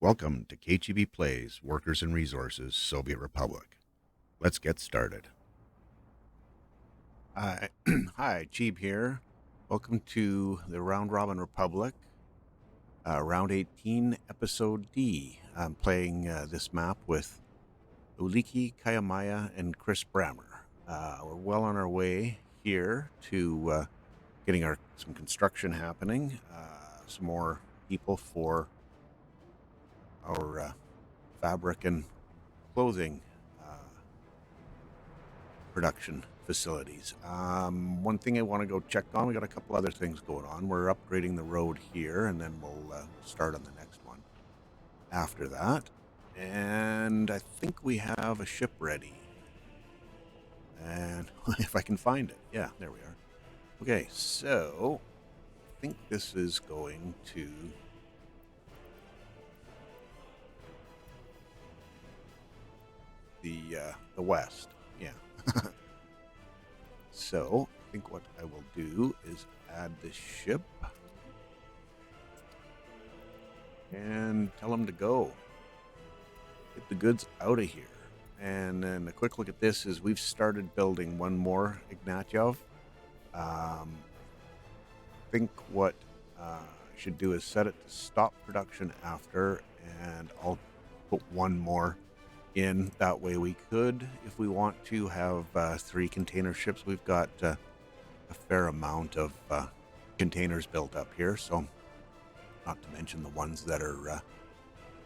Welcome to KGB Plays Workers and Resources, Soviet Republic. Let's get started. Hi, Cheeb here. Welcome to the Round Robin Republic, Round 18, Episode D. I'm playing this map with Oolykee, CayaMaya, and Chris Brammer. We're well on our way here to getting some construction happening, some more people for our fabric and clothing production facilities. One thing I want to go check on, we got a couple other things going on. We're upgrading the road here, and then we'll start on the next one after that. And I think we have a ship ready. And if I can find it. Yeah, there we are. Okay, so I think this is going to the west. Yeah. So I think what I will do is add this ship and tell them to go. Get the goods out of here. And then a quick look at this is we've started building one more Ignatyev. I think what I should do is set it to stop production after, and I'll put one more in. That way we could, if we want to, have 3 container ships. We've got a fair amount of containers built up here, so not to mention the ones that are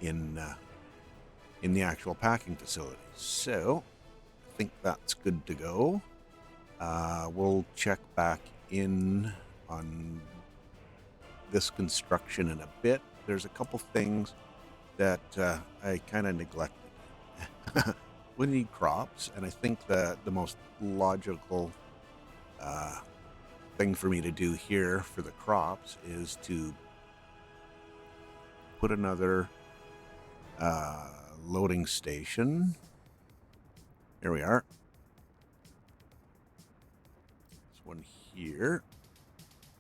in the actual packing facility. So I think that's good to go. We'll check back in on this construction in a bit. There's a couple things that I kind of neglected. We need crops, and I think that the most logical thing for me to do here for the crops is to put another loading station. Here we are. This one here.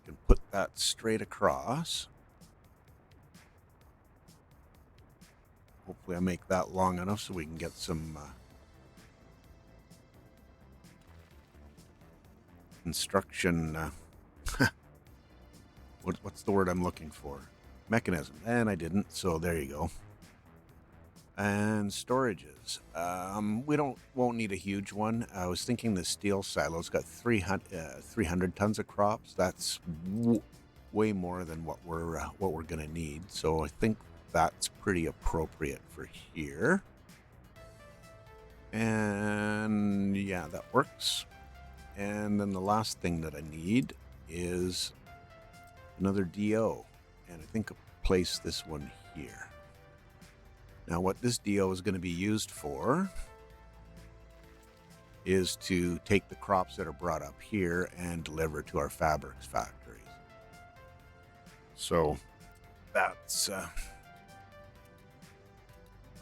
You can put that straight across. Hopefully I make that long enough so we can get some construction. What's the word I'm looking for? Mechanism. And I didn't, so there you go. And storages. We won't need a huge one. I was thinking the steel silo's got 300 tons of crops. That's way more than what we're gonna need. So I think that's pretty appropriate for here. And yeah, that works. And then the last thing that I need is another DO. And I think I'll place this one here. Now what this DO is going to be used for is to take the crops that are brought up here and deliver to our fabrics factories. So that's we'll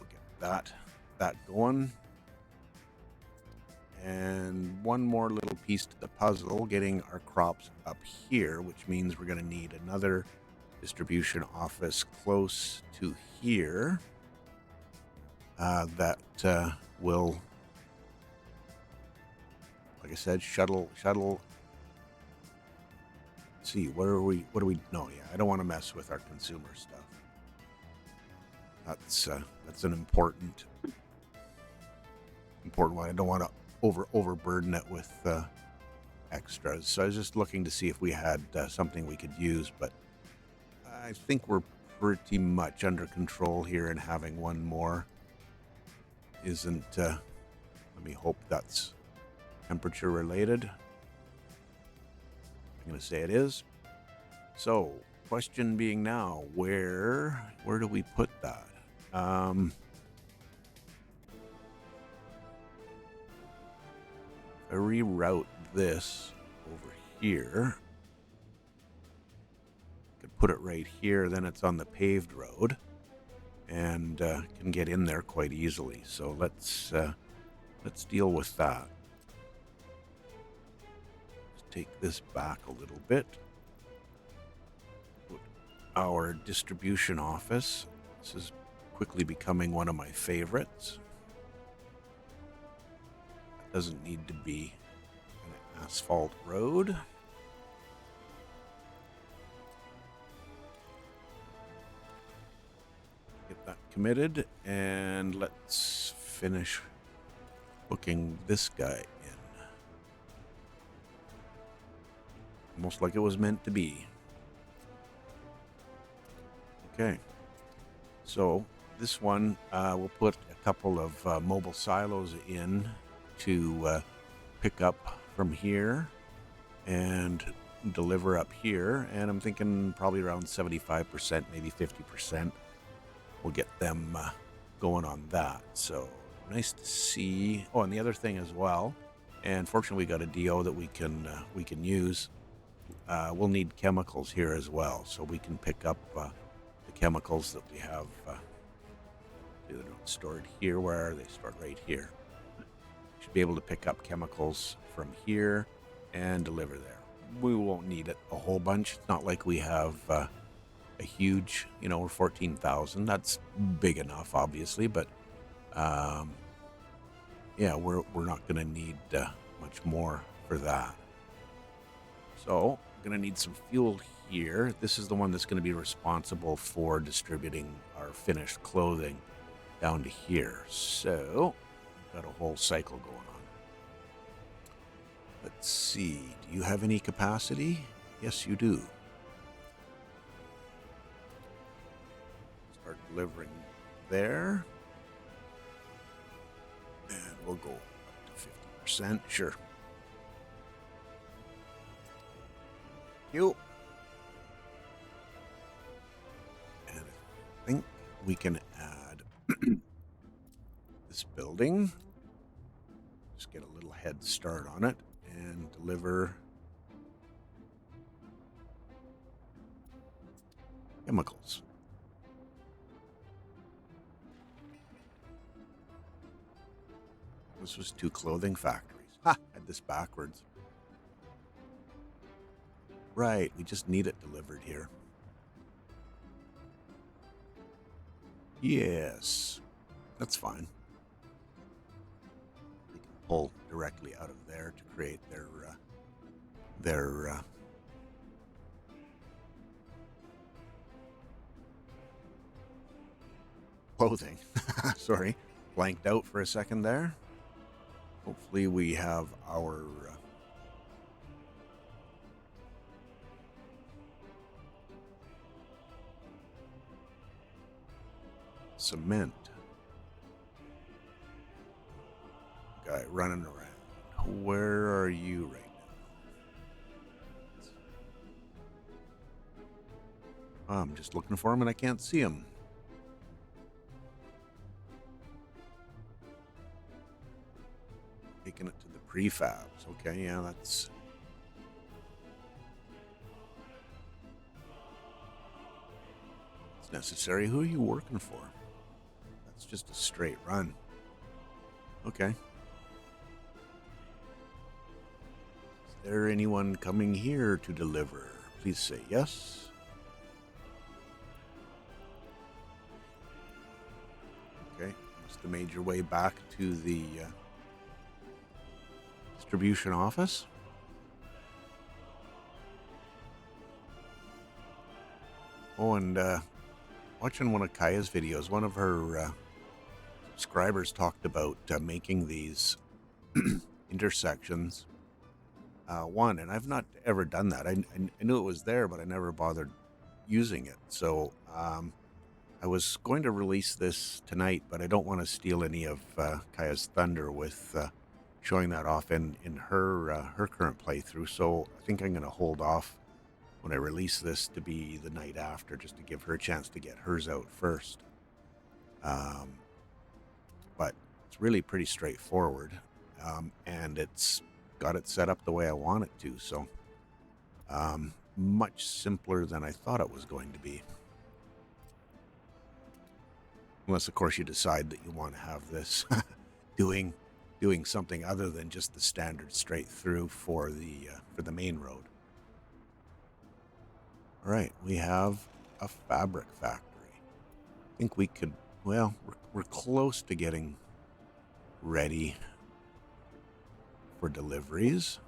get that going. And one more little piece to the puzzle, getting our crops up here, which means we're going to need another distribution office close to here that will, like I said, shuttle. Let's see, what do we? No, yeah, I don't want to mess with our consumer stuff. That's an important one. I don't want to overburden it with extras. So I was just looking to see if we had something we could use, but I think we're pretty much under control here, and having one more isn't, let me hope that's temperature related. I'm going to say it is. So question being now, where do we put that? I reroute this over here. Could put it right here, then it's on the paved road, and can get in there quite easily. So let's deal with that. Let's take this back a little bit. Put our distribution office. This is quickly becoming one of my favorites. It doesn't need to be an asphalt road. Get that committed, and let's finish hooking this guy in. Almost like it was meant to be. Okay. So this one, we'll put a couple of mobile silos in to pick up from here and deliver up here. And I'm thinking probably around 75%, maybe 50%. We'll get them going on that. So nice to see. Oh, and the other thing as well, and fortunately we got a DO that we can use. We'll need chemicals here as well, so we can pick up the chemicals that we have. They're not stored here. Where are they? Stored right here. Should be able to pick up chemicals from here and deliver there. We won't need it a whole bunch. It's not like we have a huge, 14,000. That's big enough, obviously, but yeah, we're not going to need much more for that. So I'm going to need some fuel here. This is the one that's going to be responsible for distributing our finished clothing down to here. So we've got a whole cycle going on. Let's see. Do you have any capacity? Yes, you do. Start delivering there. And we'll go up to 50%. Sure. You. And I think we can add this building. Just get a little head start on it and deliver chemicals. This was 2 clothing factories. Ha! Had this backwards. Right, we just need it delivered here. Yes, that's fine. We can pull directly out of there to create their clothing. Sorry, blanked out for a second there. Hopefully we have our cement guy running around. Where are you right now? I'm just looking for him and I can't see him. Taking it to the prefabs. Okay, yeah, that's... it's necessary. Who are you working for? That's just a straight run. Okay. Is there anyone coming here to deliver? Please say yes. Okay, must have made your way back to the distribution office. Oh, and watching one of Kaya's videos, one of her subscribers talked about making these intersections. And I've not ever done that. I knew it was there, but I never bothered using it. So I was going to release this tonight, but I don't want to steal any of Kaya's thunder with showing that off in her current playthrough. So I think I'm going to hold off when I release this to be the night after, just to give her a chance to get hers out first. But it's really pretty straightforward, and it's got it set up the way I want it to. So much simpler than I thought it was going to be. Unless, of course, you decide that you want to have this doing something other than just the standard straight through for the main road. All right, we have a fabric factory. I think we could well, we're close to getting ready for deliveries.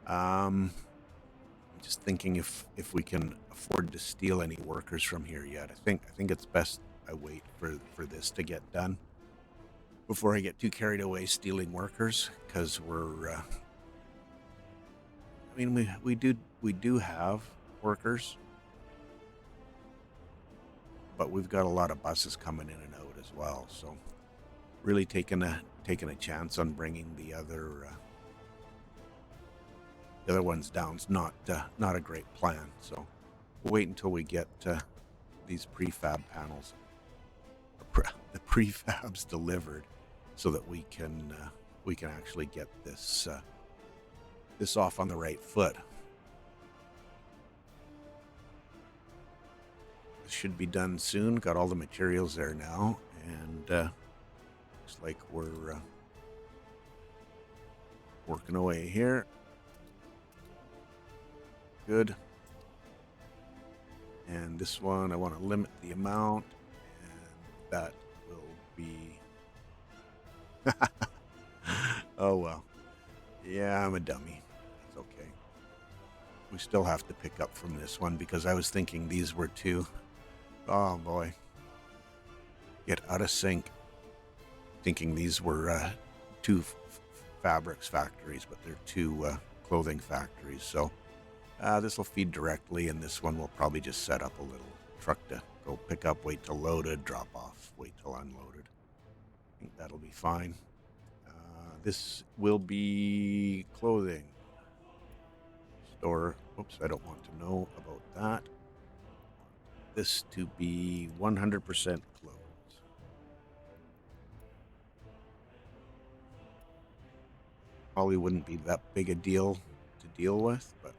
I'm just thinking if we can afford to steal any workers from here yet. I think it's best I wait for this to get done before I get too carried away stealing workers, because we're I mean we do have workers, but we've got a lot of buses coming in and out as well. So really taking a chance on bringing the other ones down's not a great plan. So we'll wait until we get these prefab panels, the prefabs delivered, so that we can actually get this off on the right foot. This should be done soon. Got all the materials there now, and looks like we're working away here. Good. And this one, I want to limit the amount, and that will be... Oh, well. Yeah, I'm a dummy. It's okay. We still have to pick up from this one, because I was thinking these were two. Oh, boy. Get out of sync. Thinking these were two fabrics factories, but they're two clothing factories. So this will feed directly, and this one will probably just set up a little truck to go pick up, wait till loaded, drop off, wait till unloaded. I think that'll be fine. This will be clothing store. Oops, I don't want to know about that. This to be 100% clothes. Probably wouldn't be that big a deal to deal with, but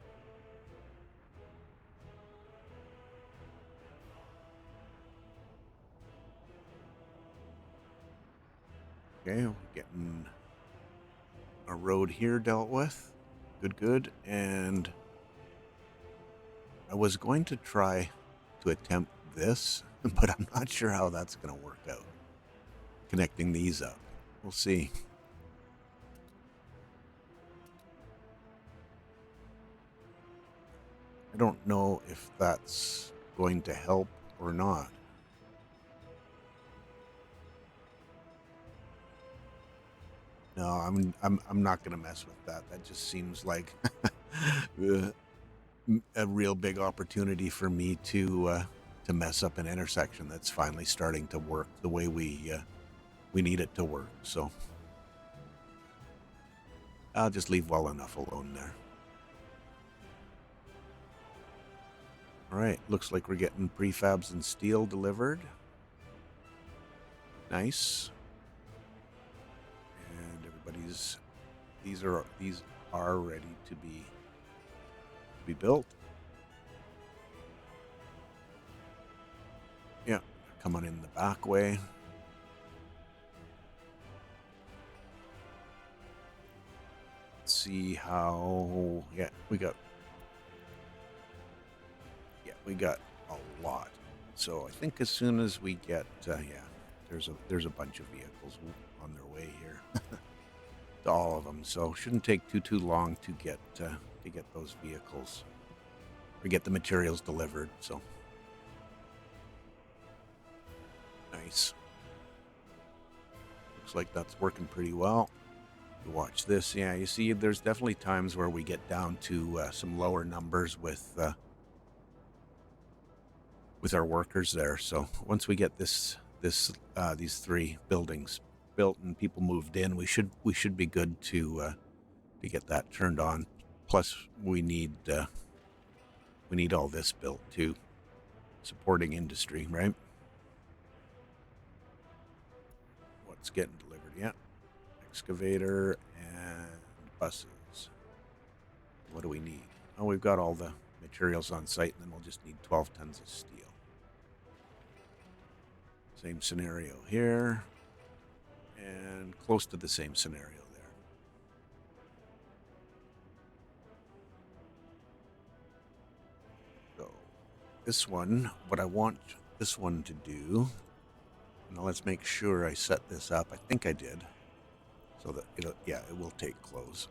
okay, we're getting a road here dealt with. Good. And I was going to try to attempt this, but I'm not sure how that's going to work out. Connecting these up. We'll see. I don't know if that's going to help or not. No, I'm not going to mess with that. That just seems like a real big opportunity for me to mess up an intersection that's finally starting to work the way we need it to work. So I'll just leave well enough alone there. All right, looks like we're getting prefabs and steel delivered. Nice. And everybody's these are ready to be built. Yeah, coming in the back way. Let's see how. Yeah, we got a lot. So I think as soon as we get there's a bunch of vehicles on their way here. To all of them, so shouldn't take too long to get those vehicles or get the materials delivered. So nice. Looks like that's working pretty well. You watch this. Yeah, you see, there's definitely times where we get down to some lower numbers with our workers there. So once we get these three buildings built and people moved in, we should be good to get that turned on. Plus, we need all this built too, supporting industry, right? What's getting delivered? Yeah, excavator and buses. What do we need? Oh, we've got all the materials on site, and then we'll just need 12 tons of steel. Same scenario here, and close to the same scenario there. So this one, what I want this one to do Now let's make sure I set this up. I think I did. So that it will take close.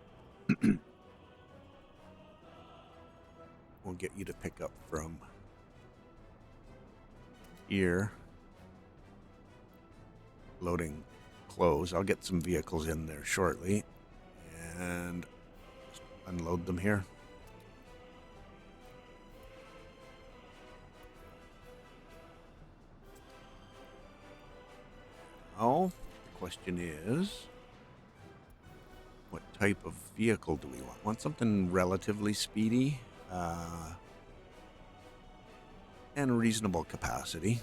We'll get you to pick up from here. Loading close. I'll get some vehicles in there shortly and just unload them here. Now, the question is, what type of vehicle do we want? Want something relatively speedy and reasonable capacity.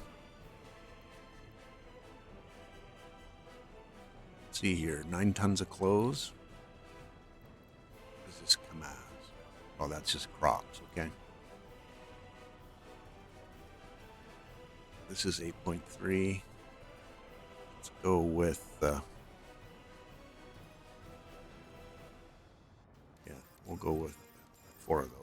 Let's see here, 9 tons of clothes. What does this come as? Oh, that's just crops, okay. This is 8.3. Let's go with we'll go with 4 of those.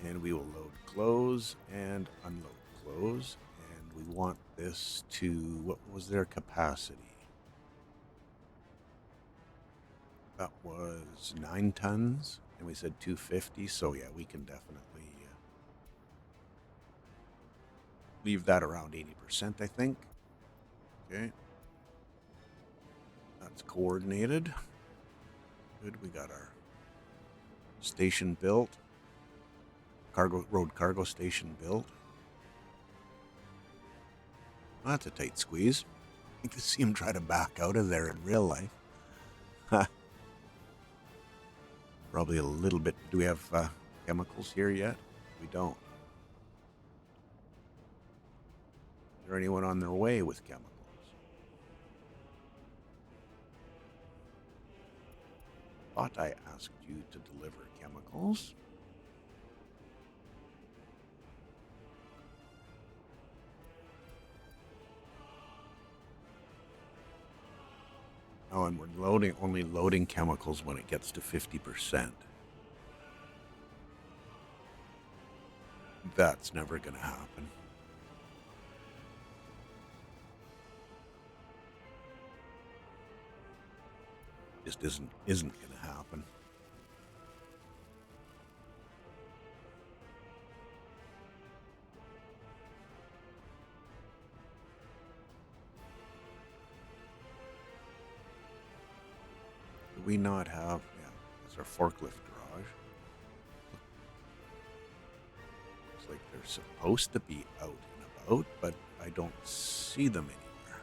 And we will load clothes and unload clothes. And we want this to, what was their capacity? That was 9 tons. And we said 250. So yeah, we can definitely leave that around 80%, I think. Okay. That's coordinated. Good. We got our station built. Road cargo station built. Well, that's a tight squeeze. You can see him try to back out of there in real life. Probably a little bit. Do we have chemicals here yet? We don't. Is there anyone on their way with chemicals? Thought I asked you to deliver chemicals. Oh, and we're only loading chemicals when it gets to 50%. That's never going to happen. Just isn't going to happen. Do we not have? Yeah, it's our forklift garage. Looks like they're supposed to be out and about, but I don't see them anywhere.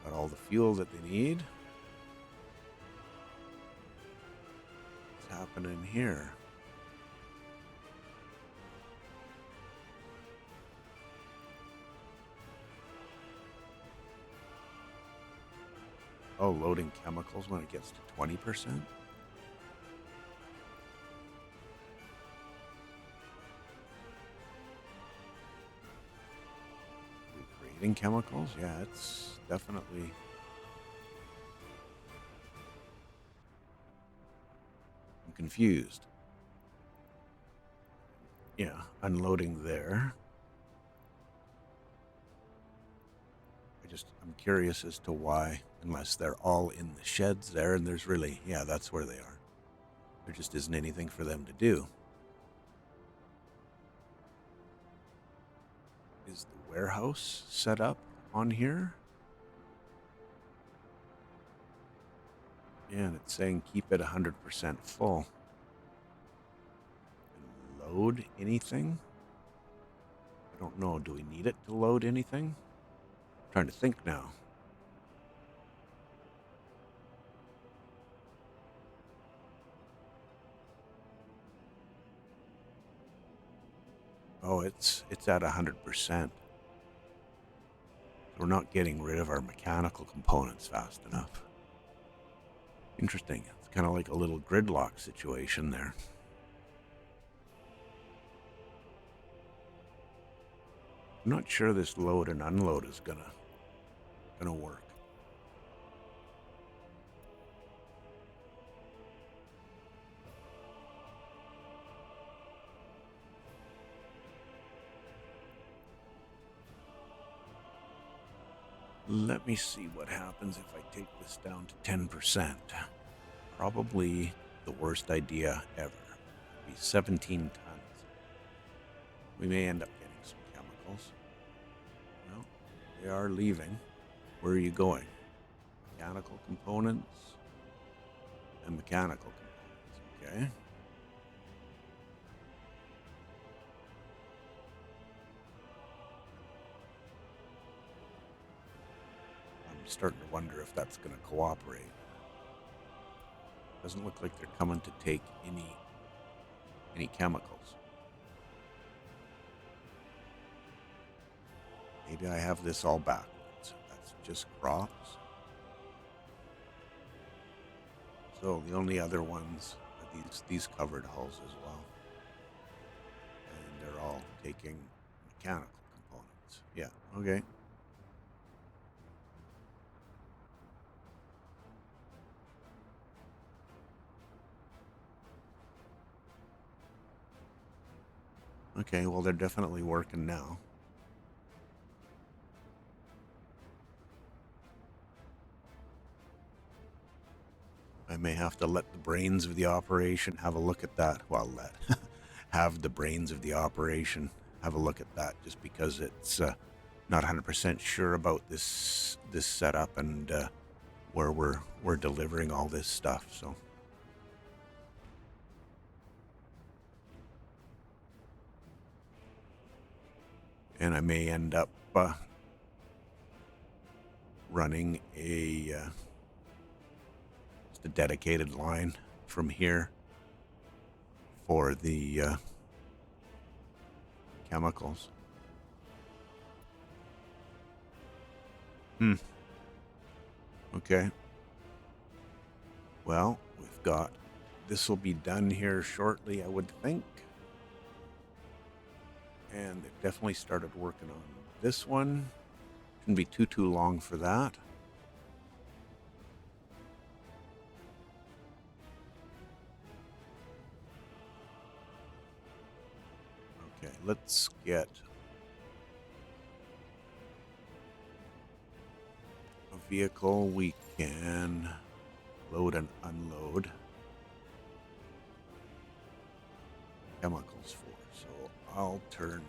Got all the fuel that they need. What's happening here? Oh, loading chemicals when it gets to 20%? Recreating chemicals? Yeah, it's definitely... I'm confused. Yeah, unloading there. I'm curious as to why, unless they're all in the sheds there, and there's really, yeah, that's where they are. There just isn't anything for them to do. Is the warehouse set up on here? Yeah, and it's saying keep it 100% full. And load anything? I don't know. Do we need it to load anything? I'm trying to think now. Oh, it's at 100%. We're not getting rid of our mechanical components fast enough. Interesting. It's kind of like a little gridlock situation there. I'm not sure this load and unload is gonna work. Let me see what happens if I take this down to 10%. Probably the worst idea ever. It'd be 17 tons. We may end up getting some chemicals. Well, they are leaving. Where are you going? Mechanical components and mechanical components. Okay. I'm starting to wonder if that's going to cooperate. Doesn't look like they're coming to take any chemicals. Maybe I have this all backwards. That's just crops. So the only other ones are these covered hulls as well. And they're all taking mechanical components. Yeah, okay. Okay, well, they're definitely working now. I may have to let the brains of the operation have a look at that. Well, have the brains of the operation have a look at that, just because it's not 100% sure about this setup and where we're delivering all this stuff. So, and I may end up running just a dedicated line from here for the chemicals. Okay. Well, we've got this will be done here shortly, I would think. And they've definitely started working on this one. Shouldn't be too long for that. Okay, let's get a vehicle we can load and unload chemicals for. So I'll turn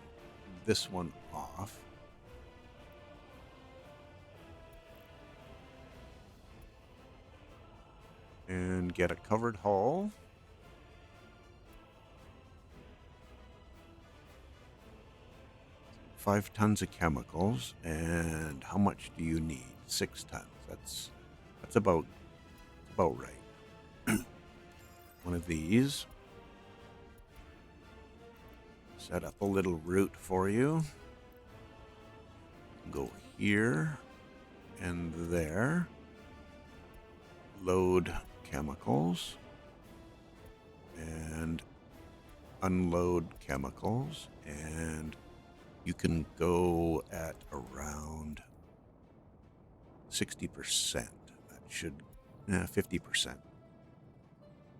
this one off. And get a covered hull. Five tons of chemicals. And how much do you need? 6 tons. That's about right. One of these. Set up a little route for you. Go here and there. Load chemicals and unload chemicals, and you can go at around 60%. That should 50%.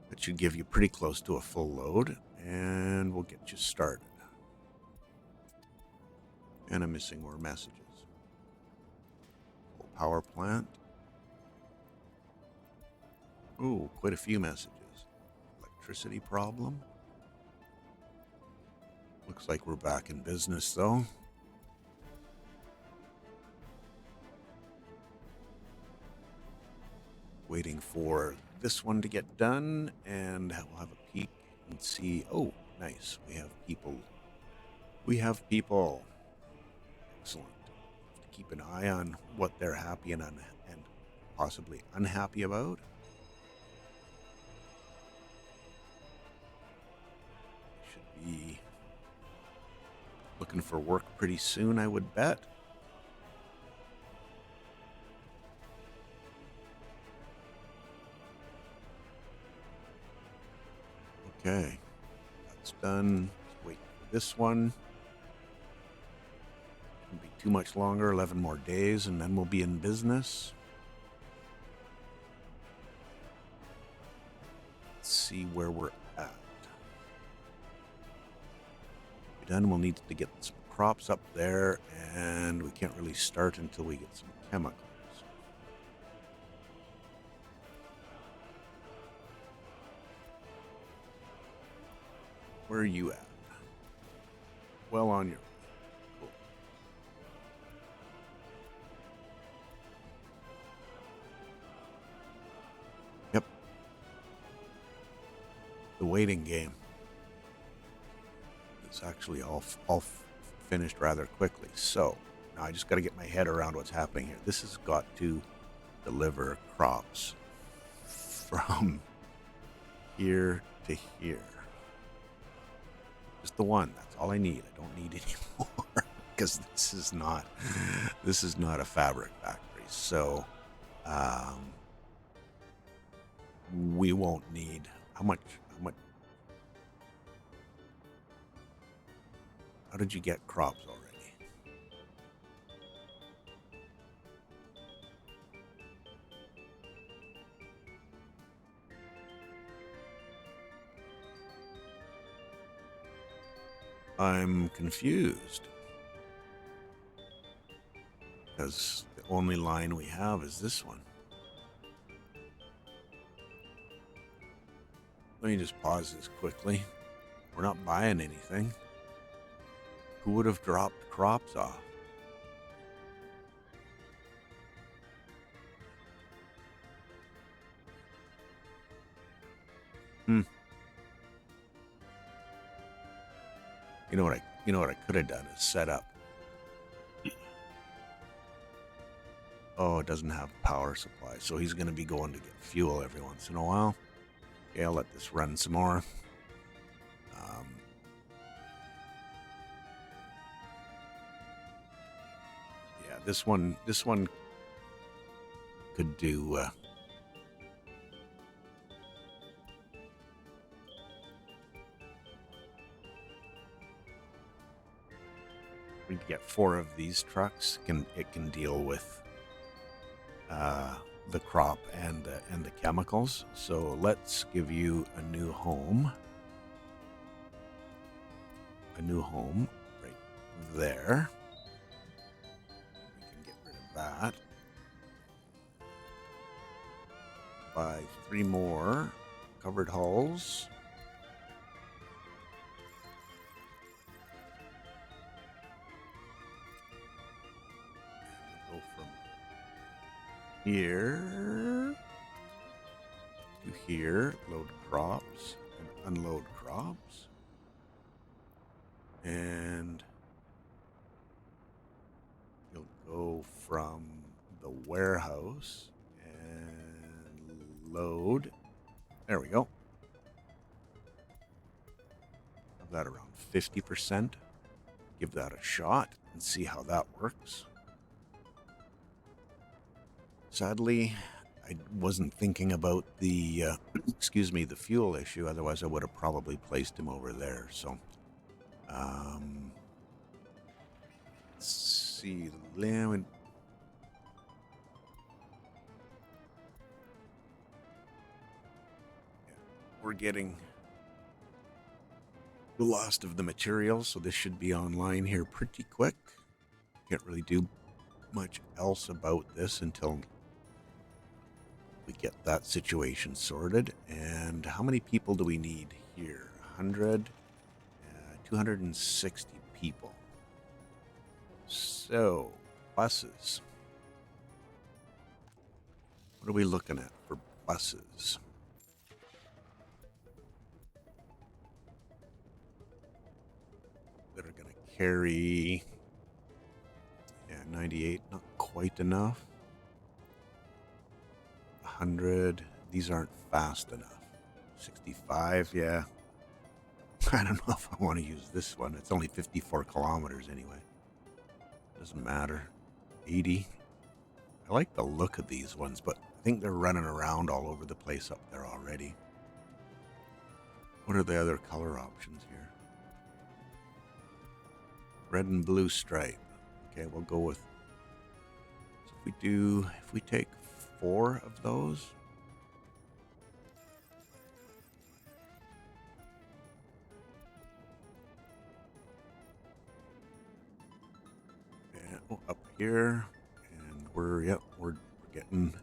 That should give you pretty close to a full load, and we'll get you started. And I'm missing more messages. Full power plant. Ooh, quite a few messages. Electricity problem. Looks like we're back in business, though. Waiting for this one to get done, and we'll have a peek and see. Oh, nice. We have people. Excellent. Have to keep an eye on what they're happy and possibly unhappy about. Should be looking for work pretty soon, I would bet. Okay, that's done. Let's wait for this one. Shouldn't be too much longer, 11 more days, and then we'll be in business. Let's see where we're at. Done. We'll need to get some crops up there, and we can't really start until we get some chemicals. Where are you at? Well on your way. Cool. Yep. The waiting game. It's actually all finished rather quickly. So now I just got to get my head around what's happening here. This has got to deliver crops from here to here. Just the one. That's all I need. I don't need any more because this is not a fabric factory. So we won't need how much. How did you get crops already? I'm confused because the only line we have is this one. Let me just pause this quickly. We're not buying anything. Who would have dropped crops off? You know what I could have done is set up. Oh, it doesn't have power supply, so he's going to be going to get fuel every once in a while. Okay, I'll let this run some more. Yeah, this one could do. We get 4 of these trucks. It can deal with the crop and the chemicals. So let's give you a new home. A new home right there. We can get rid of that. Buy 3 more covered hulls. Here to here, load crops and unload crops, and you'll go from the warehouse and load. There we go. Have that around 50%. Give that a shot and see how that works. Sadly, I wasn't thinking about the, the fuel issue. Otherwise, I would have probably placed him over there. So, let's see. We're getting the last of the materials, so this should be online here pretty quick. Can't really do much else about this until we get that situation sorted. And how many people do we need here? 100, 260 people. So, buses. What are we looking at for buses? That are going to carry, 98, not quite enough. 100, these aren't fast enough. 65, yeah. I don't know if I want to use this one. It's only 54 kilometers anyway. Doesn't matter. 80. I like the look of these ones, but I think they're running around all over the place up there already. What are the other color options here? Red and blue stripe. Okay, we'll go with, so if we take 4 of those. go up here, and we're getting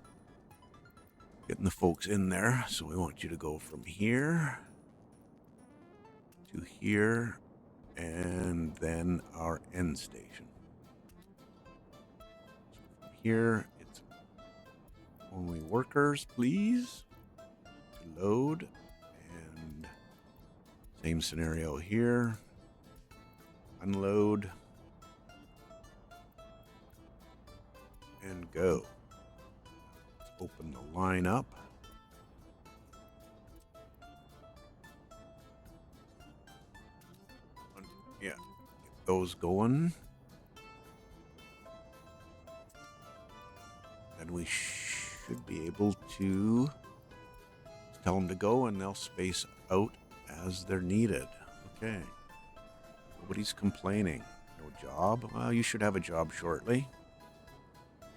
the folks in there. So we want you to go from here to here, and then our end station. So from here, it's only workers, please, to load, and same scenario here. Unload and go. Let's open the line up. Yeah, get those going. And we should be able to tell them to go, and they'll space out as they're needed. Okay. Nobody's complaining. No job? Well, you should have a job shortly.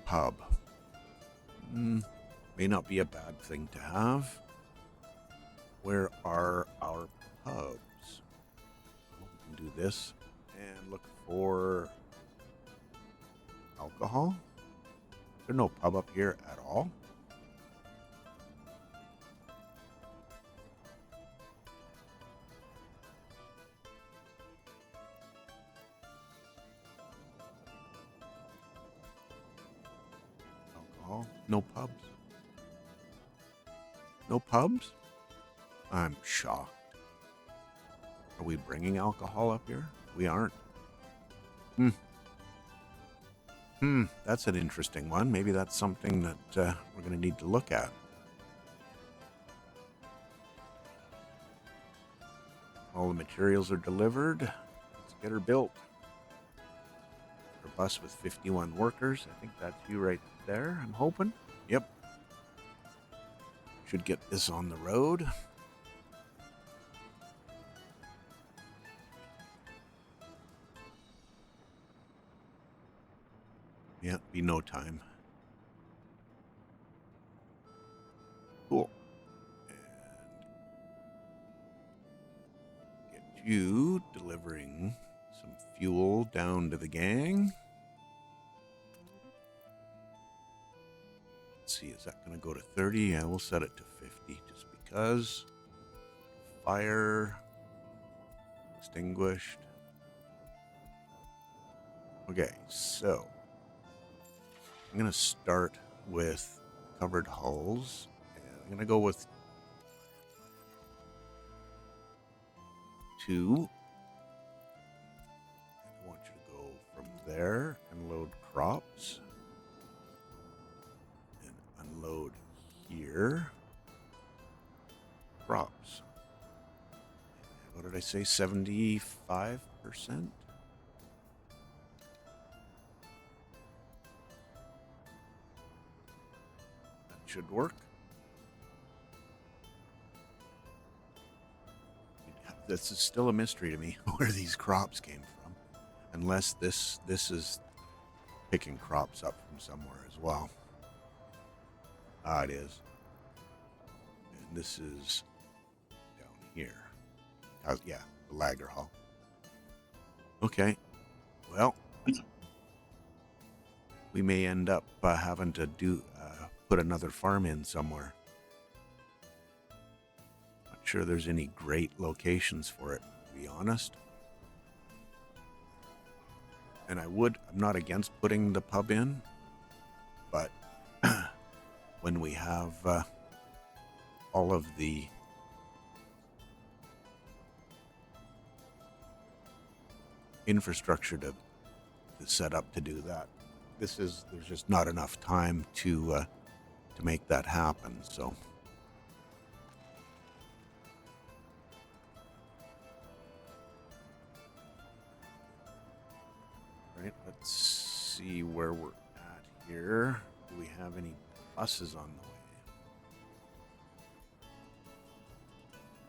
Pub. May not be a bad thing to have. Where are our pubs? Well, we can do this and look for alcohol. There's no pub up here at all. Alcohol. No pubs. No pubs? I'm shocked. Are we bringing alcohol up here? We aren't. That's an interesting one. Maybe that's something that we're going to need to look at. All the materials are delivered. Let's get her built. Our bus with 51 workers. I think that's you right there, I'm hoping. Yep. Should get this on the road. Yeah, be no time. Cool. And get you delivering some fuel down to the gang. Let's see, is that going to go to 30? Yeah, we'll set it to 50 just because. Fire extinguished. Okay, so I'm going to start with covered hulls. And I'm going to go with 2. I want you to go from there and load crops. And unload here. Crops. What did I say? 75%? Should work. This is still a mystery to me where these crops came from, unless this is picking crops up from somewhere as well. It is. And this is down here. Yeah, the Lager Hall. Okay. Well, we may end up having to put another farm in somewhere. Not sure there's any great locations for it, to be honest. And I'm not against putting the pub in, but when we have all of the infrastructure to set up to do that, there's just not enough time to make that happen. So right, let's see where we're at here. Do we have any buses on the way?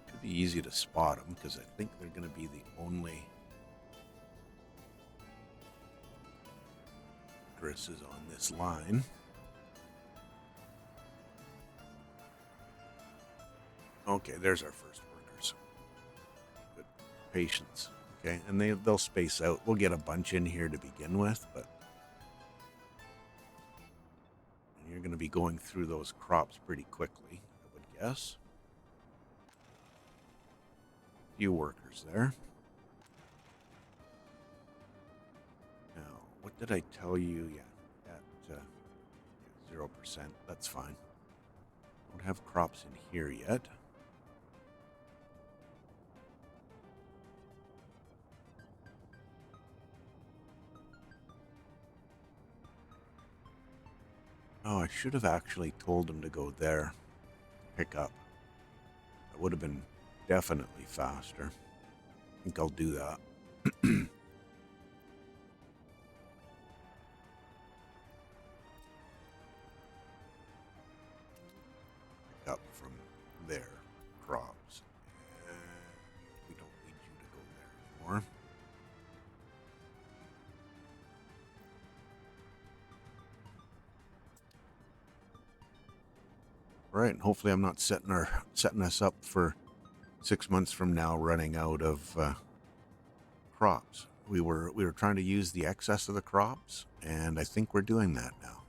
Could be easy to spot them because I think they're going to be the only addresses on this line. Okay, there's our first workers. Good patience. Okay, and they'll space out. We'll get a bunch in here to begin with, but You're going to be going through those crops pretty quickly, I would guess. A few workers there. Now, what did I tell you? Yeah, at 0%. That's fine. Don't have crops in here yet. Oh, I should have actually told him to go there, pick up. That would have been definitely faster. I think I'll do that. Pick up from there, crops. And we don't need you to go there anymore. Right, and hopefully I'm not setting us up for 6 months from now running out of crops. We were trying to use the excess of the crops, and I think we're doing that now.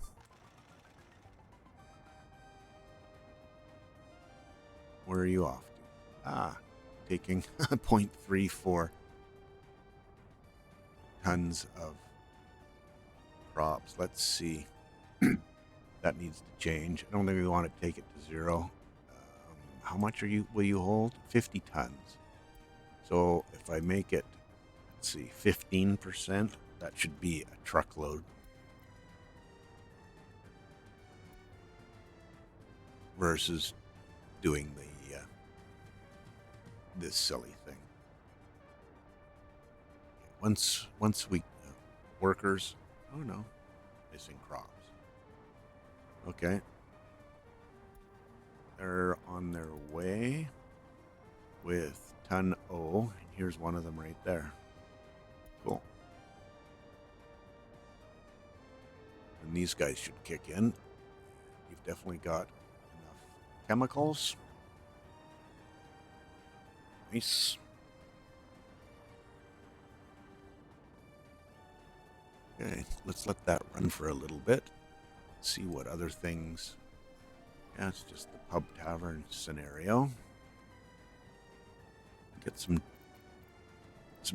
Where are you off to? Taking 0.34 tons of crops. Let's see. That needs to change. I don't think we want to take it to 0. How much will you hold? 50 tons. So if I make it, let's see, 15%, that should be a truckload. Versus doing this silly thing. Once we workers. Oh no, missing crops. Okay. They're on their way with ton O, and here's one of them right there. Cool. And these guys should kick in. You've definitely got enough chemicals. Nice. Okay, let's let that run for a little bit. See what other things. Yeah, it's just the pub tavern scenario. Get some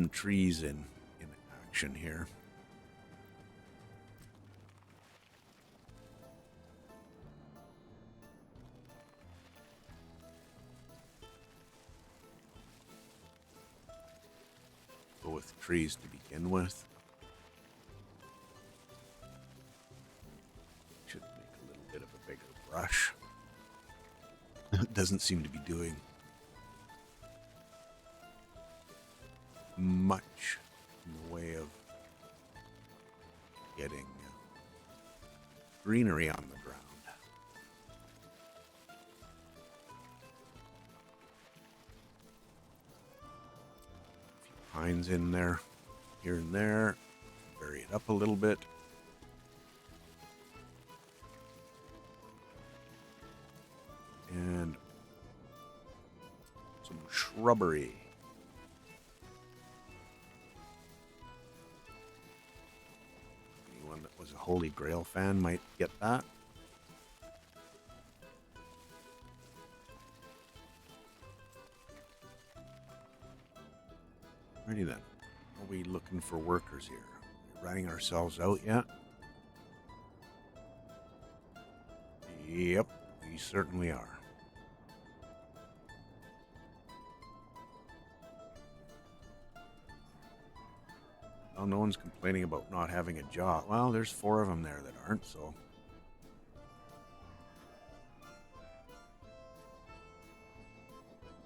trees in action here. Go with trees to begin with. Should make a little bit of a bigger brush. It doesn't seem to be doing much in the way of getting greenery on the ground. A few pines in there, here and there. Vary it up a little bit. And some shrubbery. Anyone that was a Holy Grail fan might get that. Alrighty then. Are we looking for workers here? Are we running ourselves out yet? Yep, we certainly are. Well, no one's complaining about not having a job. Well, there's 4 of them there that aren't, so.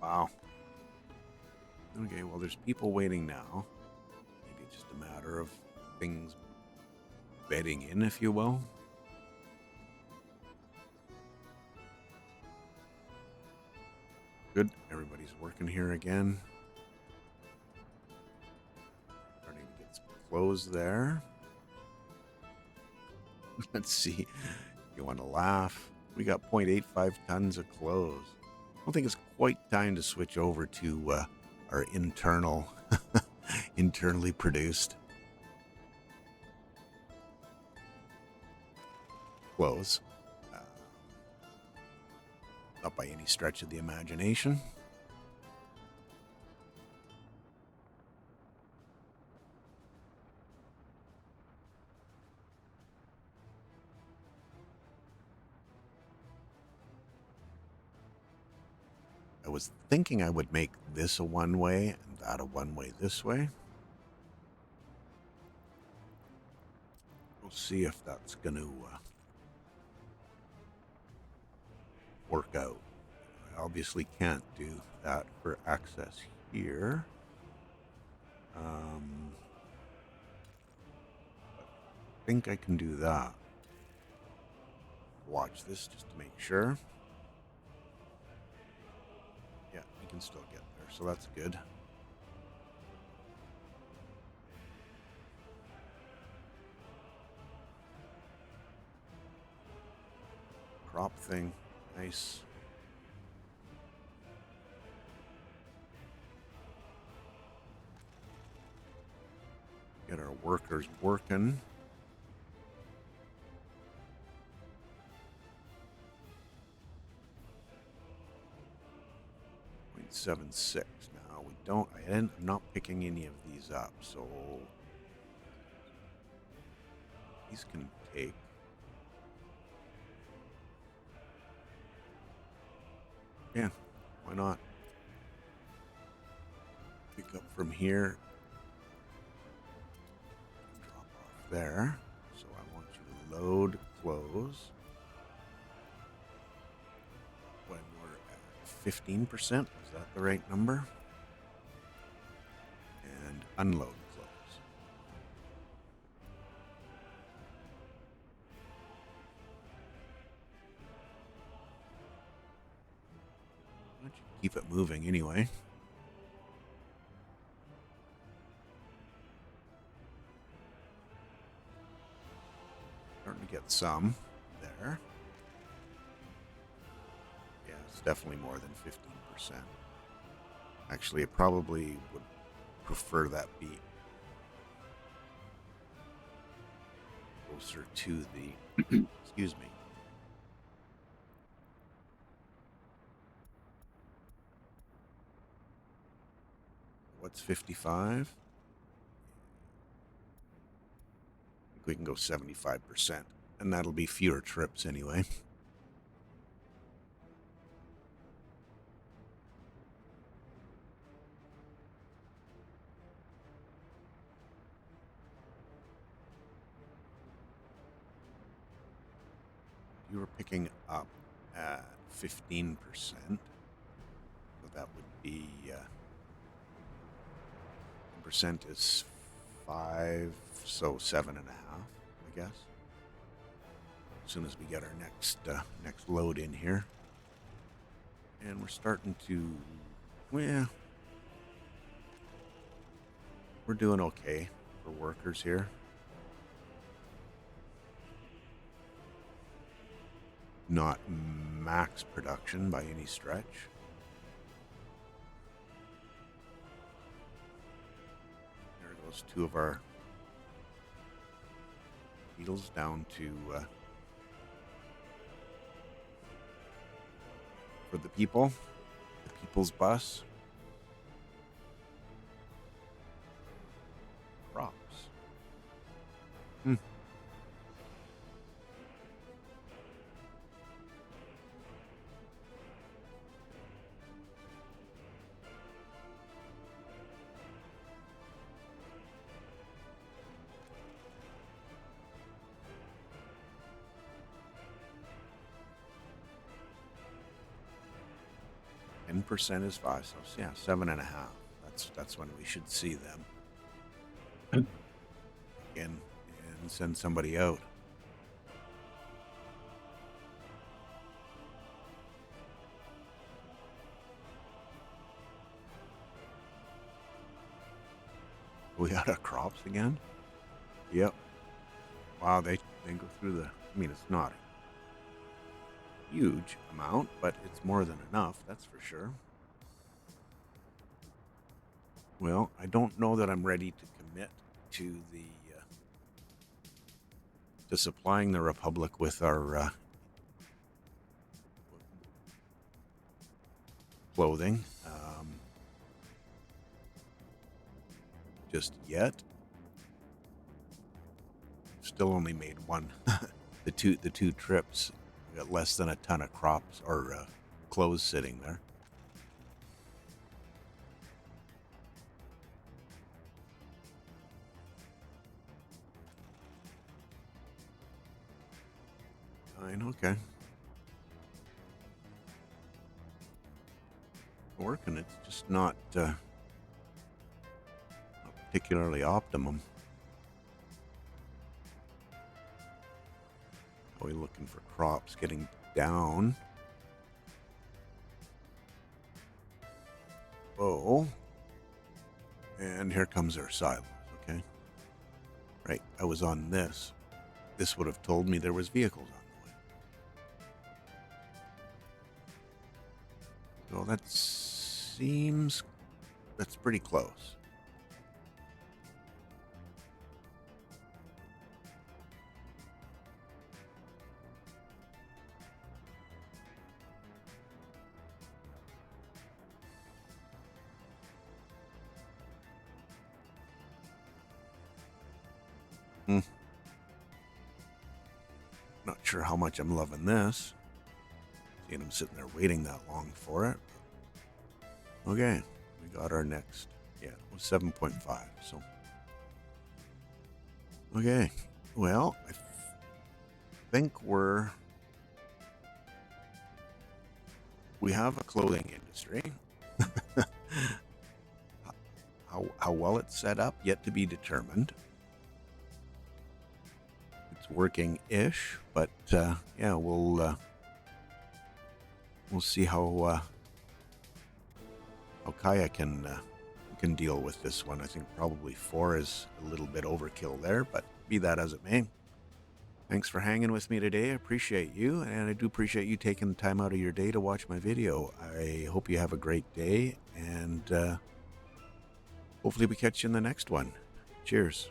Wow. Okay, well, there's people waiting now. Maybe it's just a matter of things bedding in, if you will. Good. Everybody's working here again. Starting to get some clothes there. Let's see. You want to laugh? We got 0.85 tons of clothes. I don't think it's quite time to switch over to our internally produced clothes. Not by any stretch of the imagination. I was thinking I would make this a one-way and that a one-way this way. We'll see if that's going to work out. I obviously can't do that for access here. I think I can do that. Watch this just to make sure. Yeah, you can still get there, so that's good. Crop thing, nice. Get our workers working. .76 now. We don't. I'm not picking any of these up, so these can take. Yeah, why not? Pick up from here. Drop off there. So I want you to load, close. When we're at 15%, is that the right number? And unload, close. Why don't you keep it moving anyway? Starting to get some there. Yeah, it's definitely more than 15%. Actually, I probably would prefer that be closer to the, excuse me. What's 55? I think we can go 75%, and that'll be fewer trips anyway. You were picking up at 15%, so that would be 10% is 5, so 7.5, I guess. As soon as we get our next load in here, and we're starting to, well, we're doing okay for workers here. Not max production by any stretch. There goes two of our beetles down to for the people's bus. Crops. 10% is 5, so yeah, 7.5. That's when we should see them. Again, and send somebody out. We out of crops again? Yep. Wow, they go through the, I mean, it's not a huge amount, but it's more than enough, that's for sure. Well, I don't know that I'm ready to commit to the to supplying the Republic with our clothing just yet. Still only made one. the two trips. We got less than a ton of crops or clothes sitting there. Fine, okay. Working. It's just not particularly optimum. Are we looking for crops getting down? Oh, and here comes our silos. Okay, right. I was on this. This would have told me there was vehicles on the way. So that seems that's pretty close. Not sure how much I'm loving this. Seeing him sitting there waiting that long for it. Okay, we got our next. Yeah, it was 7.5. So, okay. Well, I think we have a clothing industry. How well it's set up, yet to be determined. It's working-ish, but yeah, we'll see how Kaya can deal with this one. I think probably 4 is a little bit overkill there, but be that as it may. Thanks for hanging with me today. I appreciate you, and I do appreciate you taking the time out of your day to watch my video. I hope you have a great day, and hopefully we catch you in the next one. Cheers.